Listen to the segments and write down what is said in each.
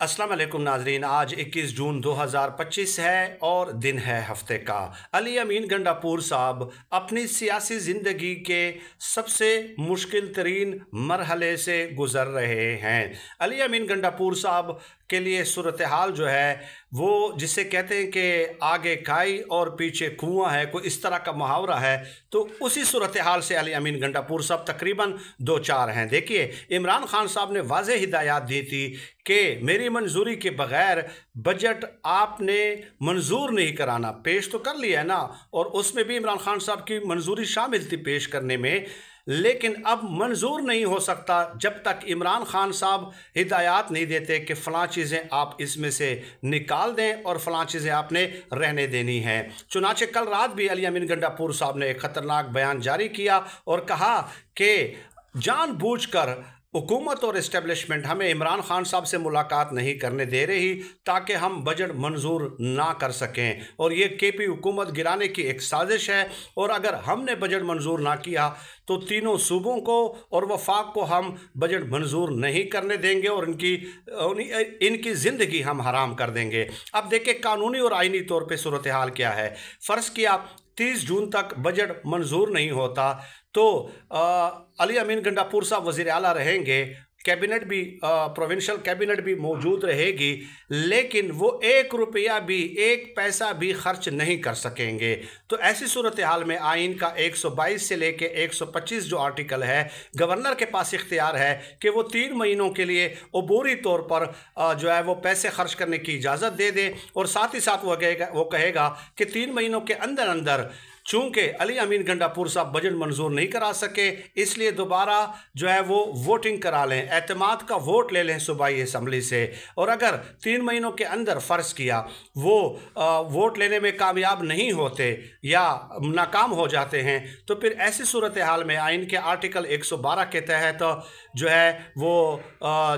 अस्सलाम वालेकुम नाजरीन। आज 21 जून 2025 है और दिन है हफ्ते का। अली अमीन गंडापुर साहब अपनी सियासी ज़िंदगी के सबसे मुश्किल तरीन मरहले से गुज़र रहे हैं। अली अमीन गंडापुर साहब के लिए सूरत हाल जो है वो जिसे कहते हैं कि आगे खाई और पीछे कुआं है, कोई इस तरह का मुहावरा है, तो उसी सूरत हाल से अली अमीन गंडापुर साहब तकरीबन दो चार हैं। देखिए, इमरान खान साहब ने वाज़ेह हिदायत दी थी कि मेरी मंजूरी के बगैर बजट आपने मंजूर नहीं कराना। पेश तो कर लिया है ना, और उसमें भी इमरान खान साहब की मंजूरी शामिल थी पेश करने में, लेकिन अब मंजूर नहीं हो सकता जब तक इमरान खान साहब हिदायत नहीं देते कि फ़लाँ चीज़ें आप इसमें से निकाल दें और फ़लाँ चीज़ें आपने रहने देनी हैं। चुनाचे कल रात भी अली अमीन गंडापुर साहब ने एक ख़तरनाक बयान जारी किया और कहा कि जानबूझकर हुकूमत और इस्टेब्लिशमेंट हमें इमरान खान साहब से मुलाकात नहीं करने दे रही ताकि हम बजट मंजूर ना कर सकें, और ये केपी हुकूमत गिराने की एक साजिश है। और अगर हमने बजट मंजूर ना किया तो तीनों सूबों को और वफाक को हम बजट मंजूर नहीं करने देंगे और इनकी ज़िंदगी हम हराम कर देंगे। अब देखिए, कानूनी और आइनी तौर पर सूरत हाल क्या है। फ़र्ज़ किया 30 जून तक बजट मंजूर नहीं होता तो अली अमीन गंडापुर साहब वज़ीर आला रहेंगे, कैबिनेट भी प्रोविंशियल कैबिनेट भी मौजूद रहेगी, लेकिन वो 1 रुपया भी 1 पैसा भी खर्च नहीं कर सकेंगे। तो ऐसी सूरत हाल में आइन का 122 से लेके 125 जो आर्टिकल है, गवर्नर के पास इख्तियार है कि वो 3 महीनों के लिए अबूरी तौर पर जो है वो पैसे खर्च करने की इजाज़त दे दे, और साथ ही साथ वो कहेगा कि 3 महीनों के अंदर अंदर चूँकि अली अमीन गंडापुर साहब बजट मंजूर नहीं करा सके, इसलिए दोबारा जो है वो वोटिंग करा लें, एतमाद का वोट ले लें सूबाई असम्बली से। और अगर 3 महीनों के अंदर फ़र्ज़ किया वो वोट लेने में कामयाब नहीं होते या नाकाम हो जाते हैं, तो फिर ऐसी सूरत हाल में आइन के आर्टिकल 112 के तहत जो है वो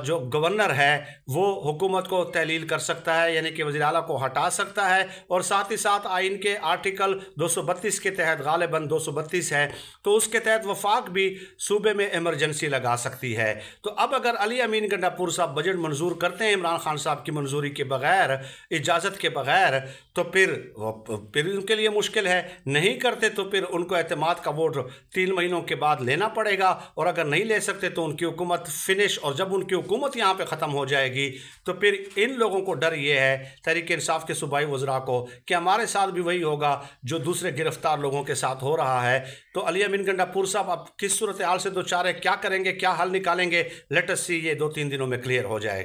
जो गवर्नर है वो हुकूमत को तहलील कर सकता है, यानी कि वज़ीर आला को हटा सकता है। और साथ ही साथ आइन के आर्टिकल 232 के तहत, गालिबन 232 है, तो उसके तहत वफाक भी सूबे में इमरजेंसी लगा सकती है। तो अब अगर अली अमीन गंडापुर साहब बजट मंजूर करते हैं इमरान खान साहब की मंजूरी के बगैर, इजाज़त के बगैर, तो फिर उनके लिए मुश्किल है। नहीं करते तो फिर उनको एतमाद का वोट 3 महीनों के बाद लेना पड़ेगा, और अगर नहीं ले सकते तो उनकी हुकूमत फिनिश। और जब उनकी हुकूमत यहाँ पे ख़त्म हो जाएगी तो फिर इन लोगों को डर ये है, तहरीक इंसाफ के सूबाई वज़रा को, कि हमारे साथ भी वही होगा जो दूसरे गिरफ्तार लोगों के साथ हो रहा है। तो अली अमीन गंडापुर साहब अब किस सूरत हाल से दो चार है, क्या करेंगे, क्या हल निकालेंगे, लेट अस सी, ये 2-3 दिनों में क्लियर हो जाएगा।